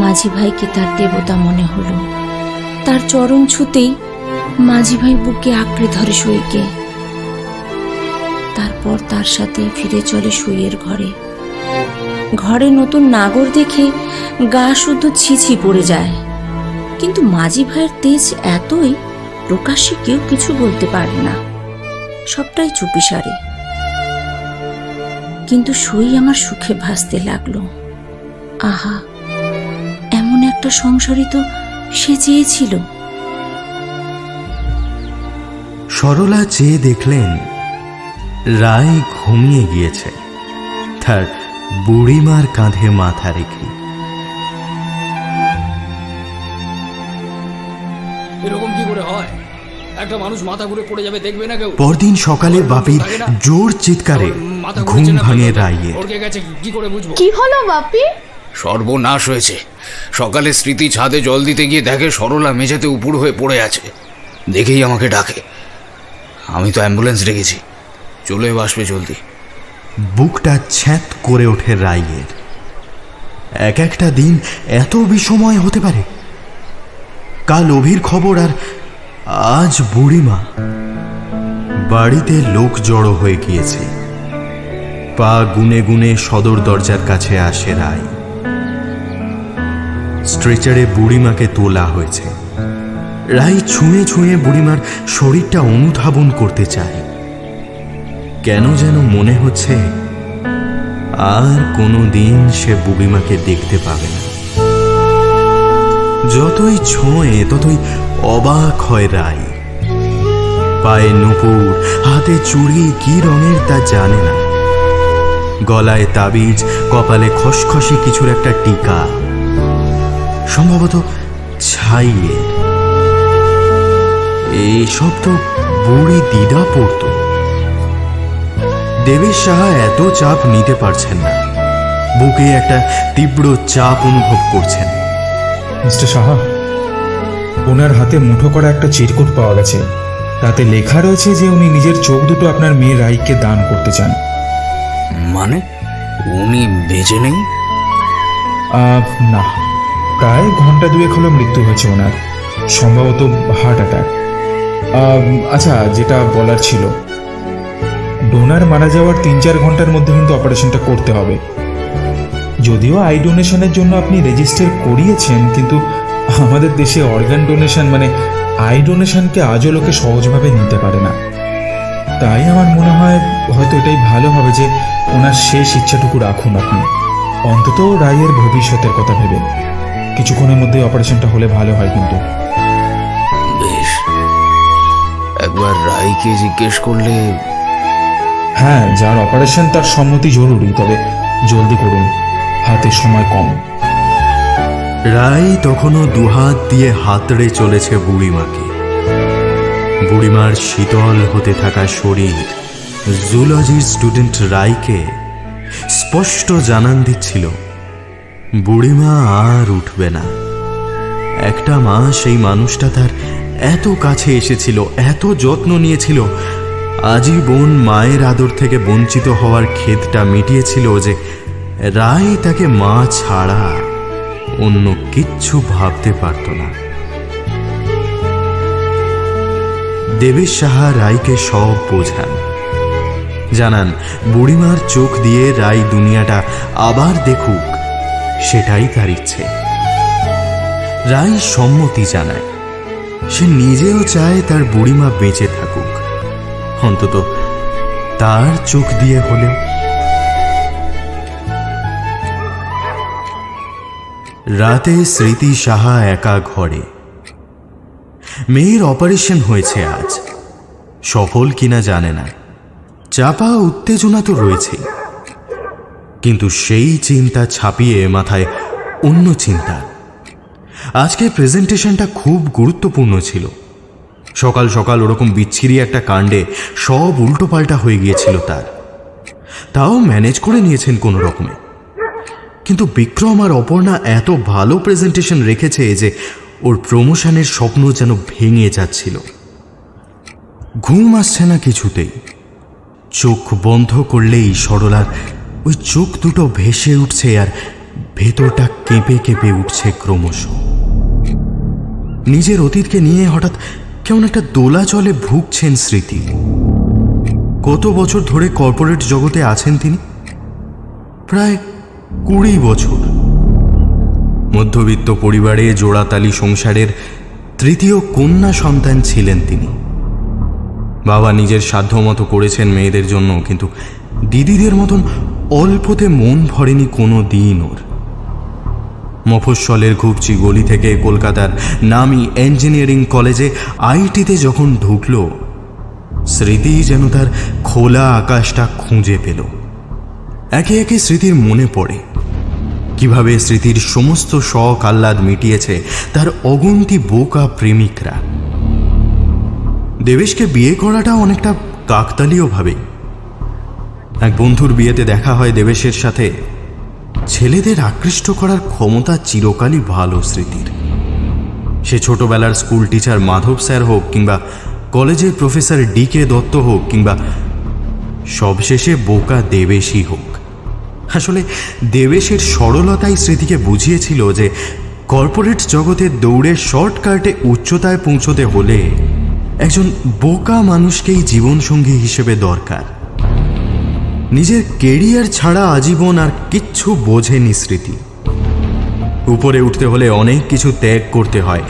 মাঝি ভাইকে তার দেবতা মনে হলো। তার চরণ ছুতেই মাঝি ভাই বুকে আঁকড়ে ধরে সইকে। তারপর তার সাথে ফিরে চলে সইয়ের ঘরে। ঘরে নতুন নাগর দেখে গা শুদ্ধ ছিছি পড়ে যায়। কিন্তু মাঝি ভাইয়ের তেজ এতই, প্রকাশ্যে কেউ কিছু বলতে পারে না, সবটাই চুপিসারে। কিন্তু সই আমার সুখে ভাসতে লাগলো। আহা, এমন একটা সংসারই তো সে চেয়েছিল। সরলা চেয়ে দেখলেন রাই ঘুমিয়ে গিয়েছে, তার বুড়িমার কাঁধে মাথা রেখে। এরকম কি করে হয়? একটা মানুষ মাথা ঘুরে পড়ে যাবে, দেখবে না কেউ? পরদিন সকালে বাপির জোর চিৎকারে ঘুম ভাঙে রাইয়ের। কি করে বুঝবো? কি হলো বাপি? সর্বনাশ হয়েছে। সকালে স্মৃতি ছাদে জল দিতে গিয়ে দেখে সরলা মেঝেতে উপুড় হয়ে পড়ে আছে। দেখেই আমাকে ডাকে। আমি তো অ্যাম্বুলেন্স ডেকেছি, চলে আসবে জলদি। বুকটা ছ্যাঁত করে ওঠে রাইয়ের। এক একটা দিন এত বিষময় হতে পারে। কাল অভির খবর, আর আজ বুড়িমা। বাড়িতে লোক জড়ো হয়ে গিয়েছে। পা গুনে গুনে সদর দরজার কাছে আসে রাই। স্ট্রেচারে বুড়িমাকে তোলা হয়েছে। রাই ছুঁয়ে ছুঁয়ে বুড়িমার শরীরটা অনুধাবন করতে চায়। কেন যেন মনে হচ্ছে আর কোনো দিন সে বুড়িমাকে দেখতে পাবে না। যতই ছোঁয়ে ততই অবাক হয় রাই। পায়ে নুপুর, হাতে চুড়ি কি রঙের তা জানে না। গলায় তাবিজ, কপালে খসখসে কিছুর একটা টিকা, সম্ভবত ছাইয়ের। এইসব তো বুড়ি দিদা পড়ত। দেবেশ সাহা এত চাপ নিতে পারছেন না, বুকে একটা তীব্র চাপ অনুভব করছেন। মিস্টার সাহা, ওনার হাতে মুঠো করা একটা চিরকুট পাওয়া গেছে। তাতে লেখা রয়েছে যে উনি নিজের চোখ দুটো আপনার মেয়ে রাইকে দান করতে চান। মানে উনি বেঁচে নেই? না, প্রায় ঘন্টা দুয়েক হলো মৃত্যু হয়েছে ওনার, সম্ভবত হার্ট অ্যাটাক। আচ্ছা, যেটা বলার ছিল, ডোনার মারা যাওয়ার 3-4 ঘন্টার মধ্যে কিন্তু অপারেশনটা করতে হবে। যদিও আই ডোনেশনের জন্য আপনি রেজিস্টার করিয়েছেন, কিন্তু আমাদের দেশে অর্গান ডোনেশন মানে আই ডোনেশনকে আজও লোকে সহজভাবে নিতে পারে না। তাই আমার মনে হয় হয়তো এটাই ভালো হবে যে ওনার শেষ ইচ্ছাটুকু রাখুন আপনি, অন্তত রায়ের ভবিষ্যতের কথা ভেবে। কিছুক্ষণের মধ্যে অপারেশনটা হলে ভালো হয় কিন্তু। বেশ, একবার রায়কে জিজ্ঞেস করলে। হ্যাঁ, যার অপারেশন তার সম্মতি জরুরি, তবে জলদি করুন, হাতে সময় কম। রায় তখনও দুহাত দিয়ে হাতড়ে চলেছে বুড়িমাকে। বুড়িমার শীতল হতে থাকা শরীর জুলজির স্টুডেন্ট রায়কে স্পষ্ট জানান দিচ্ছিল বুড়িমা আর উঠবে না। একটা মা, সেই মানুষটা তার এত কাছে এসেছিল, এত যত্ন নিয়েছিল, আজীবন মায়ের আদর থেকে বঞ্চিত হওয়ার খেদটা মিটিয়েছিল যে রায় তাকে মা ছাড়া অন্য কিচ্ছু ভাবতে পারত না। দেবেশ সাহা রায়কে সব বোঝান, জানান বুড়িমার চোখ দিয়ে রায় দুনিয়াটা আবার দেখুক, সেটাই তার ইচ্ছে। রায় সম্মতি জানায়, সে নিজেও চায় তার বুড়িমা বেঁচে থাকুক, অন্তত তার চোখ দিয়ে হলেও। রাতে স্মৃতি সাহা একা ঘরে। মেয়ের অপারেশন হয়েছে আজ, সফল কিনা জানে না, চাপা উত্তেজনা তো রয়েছে, কিন্তু সেই চিন্তা ছাপিয়ে মাথায় অন্য চিন্তা। আজকে প্রেজেন্টেশনটা খুব গুরুত্বপূর্ণ ছিল। সকাল সকাল ওরকম বিচ্ছিরি একটা কাণ্ডে সব উল্টোপাল্টা হয়ে গিয়েছিল তার, তাও ম্যানেজ করে নিয়েছেন কোনো রকমে। কিন্তু বিক্রম আর অপর্ণা এত ভালো প্রেজেন্টেশন রেখেছে যে ওর প্রমোশনের স্বপ্ন যেন ভেঙে যাচ্ছিল। ঘুম আসছে না কিছুতেই। চোখ বন্ধ করলেই সরলার ওই চোখ দুটো ভেসে উঠছে আর ভেতরটা কেঁপে কেঁপে উঠছে ক্রমশ। নিজের অতীতকে নিয়ে হঠাৎ কেমন একটা দোলাচলে ভুগছেন স্মৃতি। কত বছর ধরে কর্পোরেট জগতে আছেন তিনি? প্রায় 20 বছর। মধ্যবিত্ত পরিবারে জোড়াতালি সংসারের তৃতীয় কন্যা সন্তান ছিলেন তিনি। বাবা নিজের সাধ্যমতো করেছেন মেয়েদের জন্য, কিন্তু দিদিদের মতন অল্পতে মন ভরেনি কোনো দিন ওর। মফস্বলের ঘুপচি গলি থেকে কলকাতার নামি ইঞ্জিনিয়ারিং কলেজে আইটিতে যখন ঢুকল, স্মৃতি যেন তার খোলা আকাশটা খুঁজে পেল। একে একে স্মৃতির মনে পড়ে কিভাবে স্মৃতির সমস্ত শখ আহ্লাদ মিটিয়েছে তার অগুন্তি বোকা প্রেমিকরা। দেবেশকে বিয়ে করাটা অনেকটা কাকতালীয় ভাবে। এক বন্ধুর বিয়েতে দেখা হয় দেবেশের সাথে। ছেলেদের আকৃষ্ট করার ক্ষমতা চিরকালই ভালো স্মৃতির। সে ছোটবেলার স্কুল টিচার মাধব স্যার হোক, কিংবা কলেজের প্রফেসর DK দত্ত হোক, কিংবা সবশেষে বোকা দেবেশই হোক। আসলে দেবেশের সরলতাই স্মৃতিকে বুঝিয়েছিল যে কর্পোরেট জগতের দৌড়ে শর্টকাটে উচ্চতায় পৌঁছতে হলে একজন বোকা মানুষকেই জীবনসঙ্গী হিসেবে দরকার। নিজের কেরিয়ার ছাড়া আজীবন আর কিচ্ছু বোঝেনি স্মৃতি। উপরে উঠতে হলে অনেক কিছু ত্যাগ করতে হয়,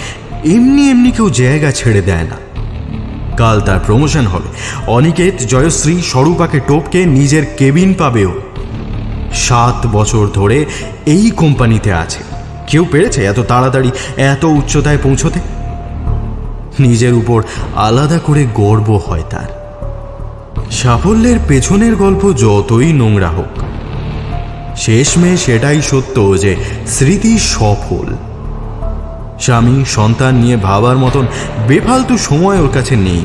এমনি এমনি কেউ জায়গা ছেড়ে দেয় না। কাল তার প্রমোশন হবে, অনিকেত, জয়শ্রী, স্বরূপাকে টপকে নিজের কেবিন পাবেও। 7 বছর ধরে এই কোম্পানিতে আছে, কেউ পেরেছে এত তাড়াতাড়ি এত উচ্চতায় পৌঁছতে? নিজের উপর আলাদা করে গর্ব হয় তার। সাফল্যের পেছনের গল্প যতই নোংরা হোক, শেষমেশ এটাই সত্য যে স্মৃতি সফল। স্বামী সন্তান নিয়ে ভাবার মতন বেফালতু সময় ওর কাছে নেই।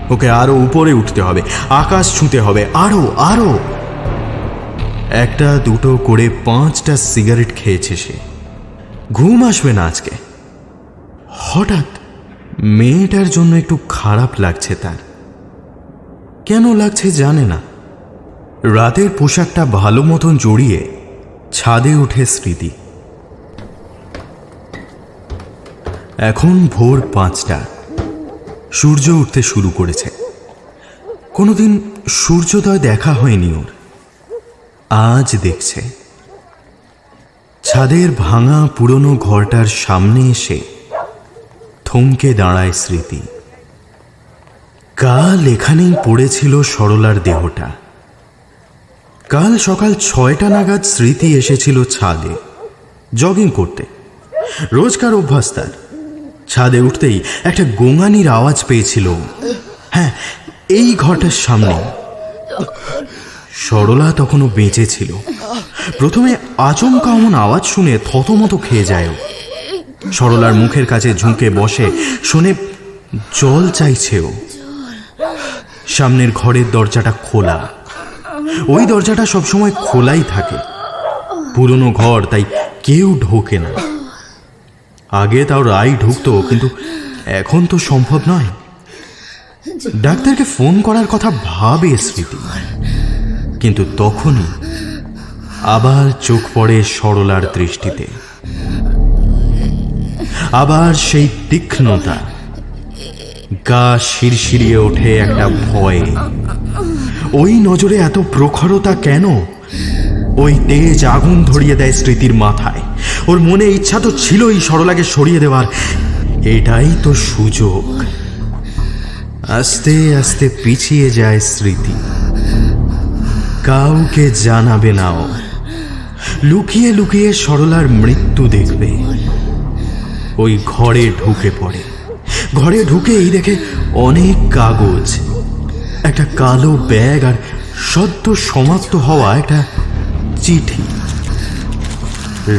ওকে আরো উপরে উঠতে হবে, আকাশ ছুঁতে হবে, আরো আরো। একটা দুটো করে 5টা সিগারেট খেয়েছে সে। ঘুম আসবে না আজকে। হঠাৎ মেয়েটার জন্য একটু খারাপ লাগছে তার। কেন লাগছে জানে না। রাতের পোশাকটা ভালো মতন জড়িয়ে ছাদে ওঠে স্মৃতি। এখন ভোর 5টা। সূর্য উঠতে শুরু করেছে। কোনোদিন সূর্যোদয় দেখা হয়নি ওর, আজ দেখছে। ছাদের ভাঙা পুরনো ঘরটার সামনে এসে থমকে দাঁড়ায় স্মৃতি। কাল এখানেই পড়েছিল সরলার দেহটা। কাল সকাল 6টা নাগাদ স্মৃতি এসেছিল ছাদে জগিং করতে। রোজকার অভ্যাস তার। ছাদে উঠতেই একটা গোঙানির আওয়াজ পেয়েছিল। হ্যাঁ, এই ঘরটার সামনে। সরলা তখনও বেঁচে ছিল। প্রথমে আচমকা এমন আওয়াজ শুনে থতমত খেয়ে যায় ও। সরলার মুখের কাছে ঝুঁকে বসে শুনে জল চাইছে ও। সামনের ঘরের দরজাটা খোলা। ওই দরজাটা সবসময় খোলাই থাকে। পুরনো ঘর, তাই কেউ ঢোকে না। আগে তাও রাই ঢুকতো, কিন্তু এখন তো সম্ভব নয়। ডাক্তারকে ফোন করার কথা ভাবে স্মৃতি, কিন্তু তখনই আবার চোখ পড়ে সরলার দৃষ্টিতে। আবার সেই তীক্ষ্ণতা। গা শিরশিরিয়ে ওঠে একটা ভয়ে। ওই নজরে এত প্রখরতা কেন? ওই তেজ আগুন ধরিয়ে দেয় স্মৃতির মাথায়। ওর মনে ইচ্ছা তো ছিলই সরলাকে সরিয়ে দেওয়ার। এটাই তো সুযোগ। আস্তে আস্তে পিছিয়ে যায় স্মৃতি। কাউকে জানাবে না ও। লুকিয়ে লুকিয়ে সরলার মৃত্যু দেখবে। ওই ঘরে ঢুকে পড়ে। ঘরে ঢুকেই দেখে অনেক কাগজ, একটা কালো ব্যাগ আর সদ্য সমাপ্ত হওয়া একটা চিঠি,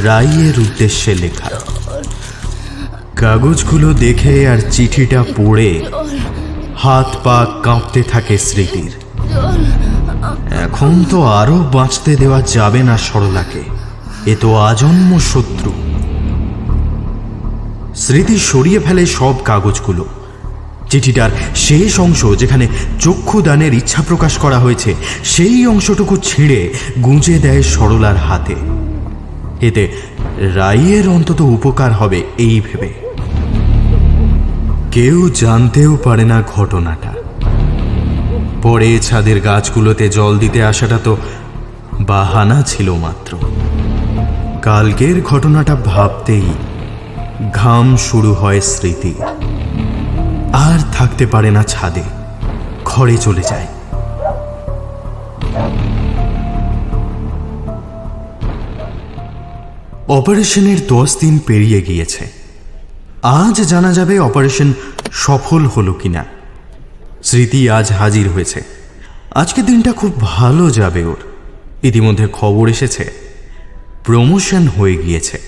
রাইয়ের উদ্দেশ্যে লেখা। কাগজগুলো দেখে আর চিঠিটা পড়ে হাত পা কাঁপতে থাকে স্মৃতির। এখন তো আরো বাঁচতে দেওয়া যাবে না সরলাকে। এ তো আজন্ম শত্রু। স্মৃতি সরিয়ে ফেলে সব কাগজগুলো। চিঠিটার শেষ অংশ, যেখানে চক্ষুদানের ইচ্ছা প্রকাশ করা হয়েছে, সেই অংশটুকু ছিঁড়ে গুঁজে দেয় সরলার হাতে। এতে রাইয়ের অন্তত উপকার হবে এই ভেবে। কেউ জানতেও পারে না ঘটনাটা। পরে ছাদের গাছগুলোতে জল দিতে আসাটা তো বাহানা ছিল মাত্র। কালকের ঘটনাটা ভাবতেই ঘাম শুরু হয় স্মৃতি। আর থাকতে পারে না ছাদে, ঘরে চলে যায়। অপারেশনের 10 দিন পেরিয়ে গিয়েছে। আজ জানা যাবে অপারেশন সফল হলো কিনা। স্মৃতি আজ হাজির হয়েছে। আজকের দিনটা খুব ভালো যাবে ওর। ইতিমধ্যে খবর এসেছে প্রমোশন হয়ে গিয়েছে।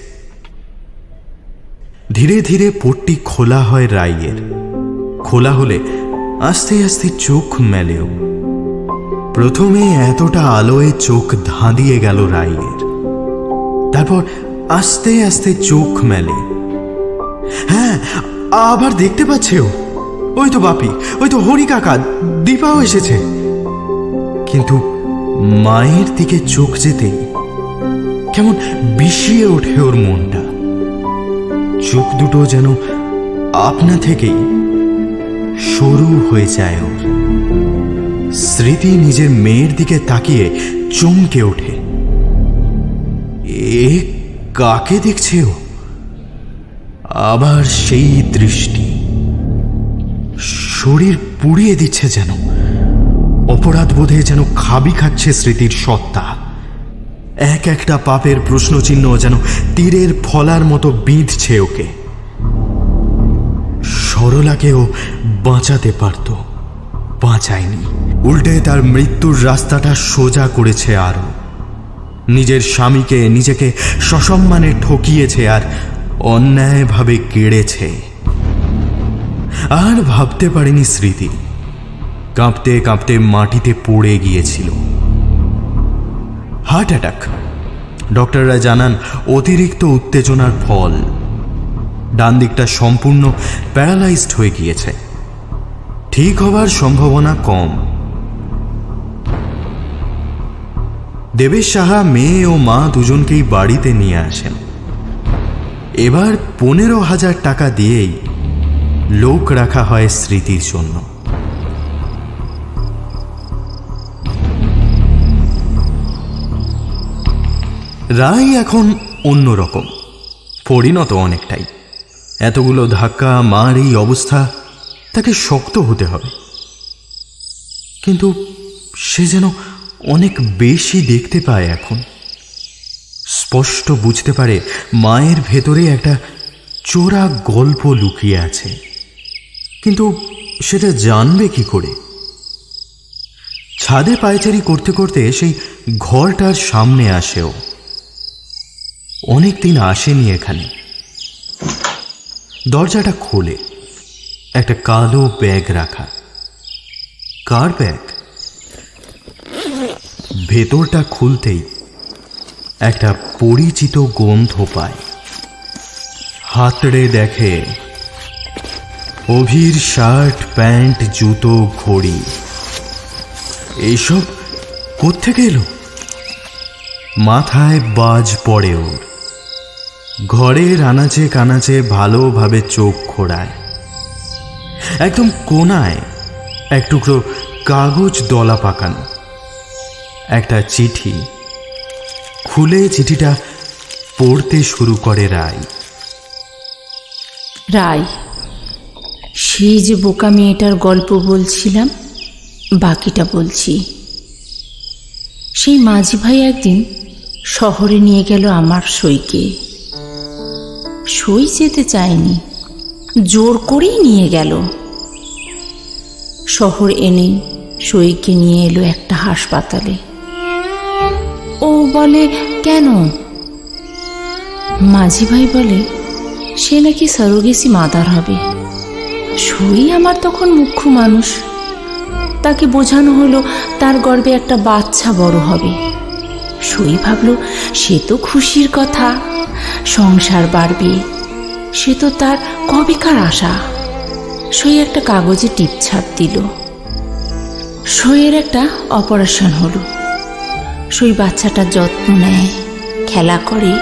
ধীরে ধীরে পট্টি খোলা হয় রাইয়ের। খোলা হলে আস্তে আস্তে চোখ মেলেও। প্রথমে এতটা আলোয় চোখ ধাঁধিয়ে গেল রাইয়ের। তারপর আস্তে আস্তে চোখ মেলে। হ্যাঁ, আবার দেখতে পাচ্ছে ও। ওই তো বাপি, ওই তো হরি কাকা, দীপাও এসেছে। কিন্তু মায়ের দিকে চোখ যেতেই কেমন বিষিয়ে ওঠে ওর মনটা। চোখ দুটো যেন আপনা থেকেই সরু হয়ে যায় ওর। স্মৃতি নিজের মেয়ের দিকে তাকিয়ে চমকে ওঠে। এ কাকে দেখছে ও? আবার সেই দৃষ্টি শরীর পুড়িয়ে দিচ্ছে যেন। অপরাধ বোধে যেন খাবি খাচ্ছে স্মৃতির সত্তা। এক একটা পাপের প্রশ্নচিহ্ন যেন তীরের ফলার মতো বিঁধছে ওকে। সরলাকেও বাঁচাতে পারত, বাঁচায়নি। উল্টে তার মৃত্যুর রাস্তাটা সোজা করেছে আরো। নিজের স্বামীকে নিজেকে সসম্মানে ঠকিয়েছে আর অন্যায়ভাবে কেড়েছে। আর ভাবতে পারেনি স্মৃতি, কাঁপতে কাঁপতে মাটিতে পড়ে গিয়েছিল। হার্ট অ্যাটাক, ডক্টররা জানান অতিরিক্ত উত্তেজনার ফল। ডান দিকটা সম্পূর্ণ প্যারালাইজড হয়ে গিয়েছে, ঠিক হবার সম্ভাবনা কম। দেবেশ সাহা মেয়ে ও মা দুজনকেই বাড়িতে নিয়ে আসেন। এবার 15,000 টাকা দিয়েই লোক রাখা হয় স্মৃতির জন্য। রায় এখন অন্যরকম, পরিণত অনেকটাই। এতগুলো ধাক্কা, মার এই অবস্থা, তাকে শক্ত হতে হবে। কিন্তু সে যেন অনেক বেশি দেখতে পায় এখন। স্পষ্ট বুঝতে পারে মায়ের ভেতরে একটা চোরা গল্প লুকিয়ে আছে, কিন্তু সেটা জানবে কি করে? ছাদে পায়চারি করতে করতে সেই ঘরটার সামনে আসেও। অনেকদিন আসেনি এখানে। দরজাটা খোলে, একটা কালো ব্যাগ রাখা। কার ব্যাগ? ভেতরটা খুলতেই একটা পরিচিত গন্ধ পায়। হাতড়ে দেখে অভির শার্ট, প্যান্ট, জুতো, ঘড়ি। এইসব কোত্থেকে এলো? মাথায় বাজ পড়ে ওর। ঘরের আনাচে কানাচে ভালোভাবে চোখ ঘোরায়। একদম কোনায় এক টুকরো কাগজ দলা পাকানো, একটা চিঠি। খুলে চিঠিটা পড়তে শুরু করে রায়। রায়, সেই যে বোকা মেয়েটার গল্প বলছিলাম, বাকিটা বলছি। সেই মাঝি ভাই একদিন শহরে নিয়ে গেল আমার সইকে। সই যেতে চায়নি, জোর করেই নিয়ে গেল। শহর এনেই সইকে নিয়ে এলো একটা হাসপাতালে। ও বলে, কেন? মাঝি ভাই বলে, সে নাকি সারোগেসি মাদার হবে। সই আমার তখন মুখ্য মানুষ, তাকে বোঝানো হলো তার গর্ভে একটা বাচ্চা বড় হবে। সই ভাবল সে তো খুশির কথা, সংসার বাড়বে, সে তো তার কবেকার আশা। সই একটা কাগজে টিপছাপ দিল। সইয়ের একটা অপারেশন হলো। সই বাচ্চাটার যত্ন নেয়, খেলা করে।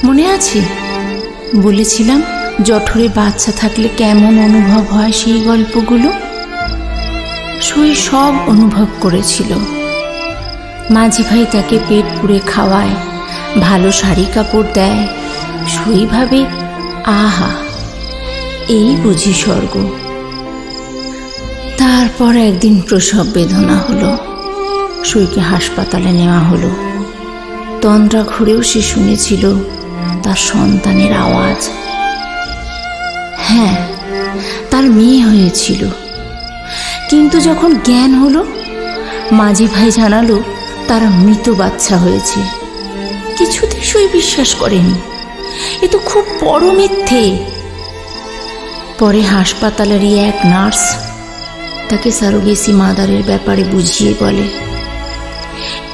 মনে আছে বলেছিলাম জঠরে বাচ্চা থাকলে কেমন অনুভব হয়, সেই গল্পগুলো? সই সব অনুভব করেছিল। মাঝি ভাই তাকে পেট পুড়ে খাওয়ায়, ভালো শাড়ি কাপড় দেয়। সই ভাবে, আহা, এই বুঝি স্বর্গ। তারপর একদিন প্রসব বেদনা হলো। সইকে হাসপাতালে নেওয়া হলো। তন্দ্রা ঘুরেও সে শুনেছিল তার সন্তানের আওয়াজ। হ্যাঁ, তার মেয়ে হয়েছিল। কিন্তু যখন জ্ঞান হলো, মাঝি ভাই জানালো তার মৃত বাচ্চা হয়েছে। কিছুতে সই বিশ্বাস করেনি, এ তো খুব বড় মিথ্যে। পরে হাসপাতালেরই এক নার্স তাকে সারোগেসি মাদারের ব্যাপারে বুঝিয়ে বলে।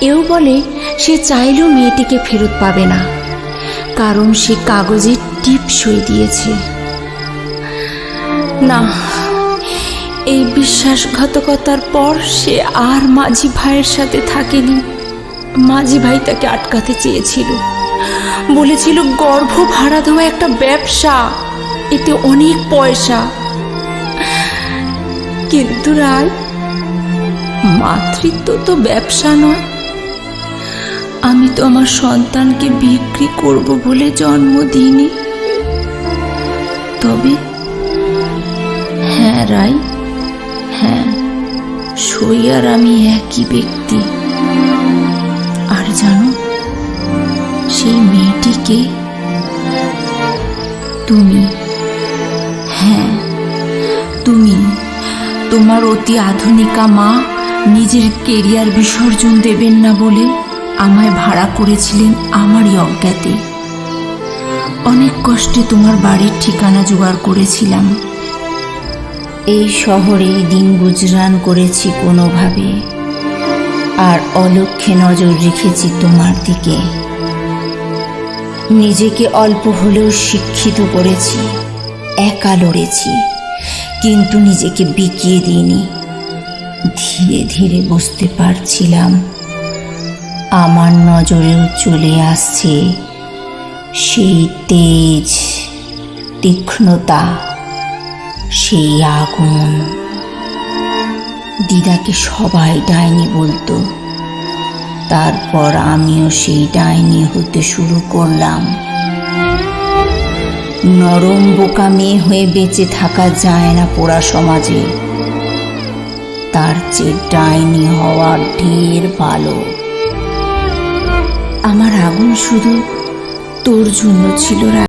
এও বলে সে চাইলেও মেয়েটিকে ফেরত পাবে না, কারণ সে কাগজে টিপ সই দিয়েছে। না, এই বিশ্বাসঘাতকতার পর সে আর মাঝি ভাইয়ের সাথে থাকেনি। মাঝি ভাই তাকে আটকাতে চেয়েছিল, বলেছিল গর্ভ ভাড়া দেওয়া একটা ব্যবসা, এতে অনেক পয়সা। কিন্তু রায়, মাতৃত্ব তো ব্যবসা নয়। আমি তো আমার সন্তানকে বিক্রি করব বলে জন্ম দিইনি। তবে হ্যাঁ রায়, হ্যাঁ, সই আর আমি একই ব্যক্তি। আর জানো সেই মেয়েটিকে? তুমি। হ্যাঁ, তুমি। তোমার অতি আধুনিকা মা নিজের কেরিয়ার বিসর্জন দেবেন না বলে আমায় ভাড়া করেছিলেন আমারই অজ্ঞাতে। অনেক কষ্টে তোমার বাড়ির ঠিকানা জোগাড় করেছিলাম। এই শহরে দিন গুজরান করেছি কোনোভাবে, আর অলক্ষ্যে নজর রেখেছি তোমার দিকে। নিজেকে অল্প হলেও শিক্ষিত করেছি, একা লড়েছি, কিন্তু নিজেকে বিকিয়ে দিইনি। ধীরে ধীরে বুঝতে পারছিলাম আমার নজরেও চলে আসছে সেই তেজ, তীক্ষ্ণতা, সেই আগুন। দিদাকে সবাই ডাইনি বলতো, তারপর আমিও সেই ডাইনি হতে শুরু করলাম। নরম বোকা মেয়ে হয়ে বেঁচে থাকা যায় না পোড়া সমাজে, তার চেয়ে ডাইনি হওয়া ঢের ভালো। আমার আগুন শুধু তোর জন্য ছিল রাই।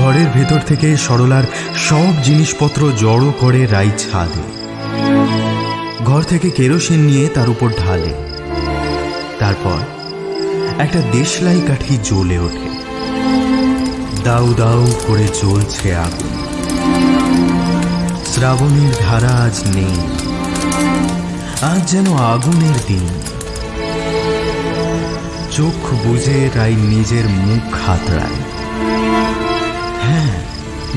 ঘরের ভেতর থেকে সরলার সব জিনিসপত্র জড়ো করে রাই ছাদে। ঘর থেকে কেরোসিন নিয়ে তার উপর ঢালে। তারপর একটা দেশলাই কাঠি জ্বলে ওঠে। দাউ দাউ করে জ্বলছে আগুন। শ্রাবণের ধারা আজ নেই, আজ যেন আগুনের দিন। চোখ বুজে রাই নিজের মুখ হাতড়ায়। হ্যাঁ,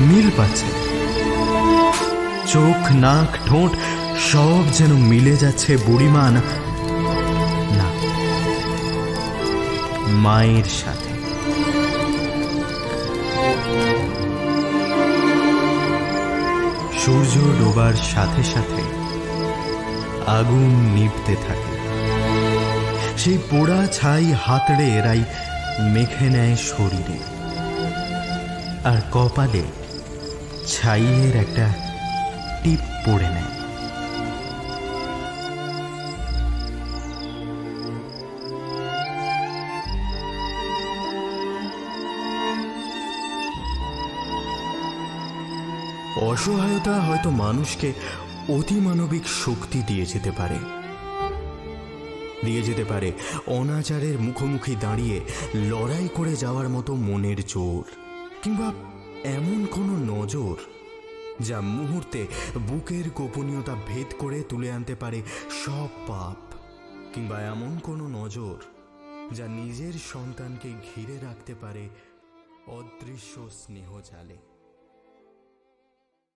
মিল পাচ্ছে। চোখ, নাক, ঠোঁট সব যেন মিলে যাচ্ছে বুড়িমা না, মায়ের সাথে। সূর্য ডোবার সাথে সাথে আগুন নিভতে থাকে। সেই পোড়া ছাই হাতড়ে এরাই মেখে নেয় শরীরে, আর কপালে ছাইয়ের একটা টিপ পড়ে নেয়। অসহায়তা হয়তো মানুষকে অতিমানবিক শক্তি দিয়ে যেতে পারে, অনাচারের মুখোমুখি দাঁড়িয়ে লড়াই করে যাওয়ার মতো মনের জোর, কিংবা এমন কোনো নজর যা মুহূর্তে বুকের গোপনীয়তা ভেদ করে তুলে আনতে পারে সব পাপ, কিংবা এমন কোনো নজর যা নিজের সন্তানকে ঘিরে রাখতে পারে অদৃশ্য স্নেহ জালে।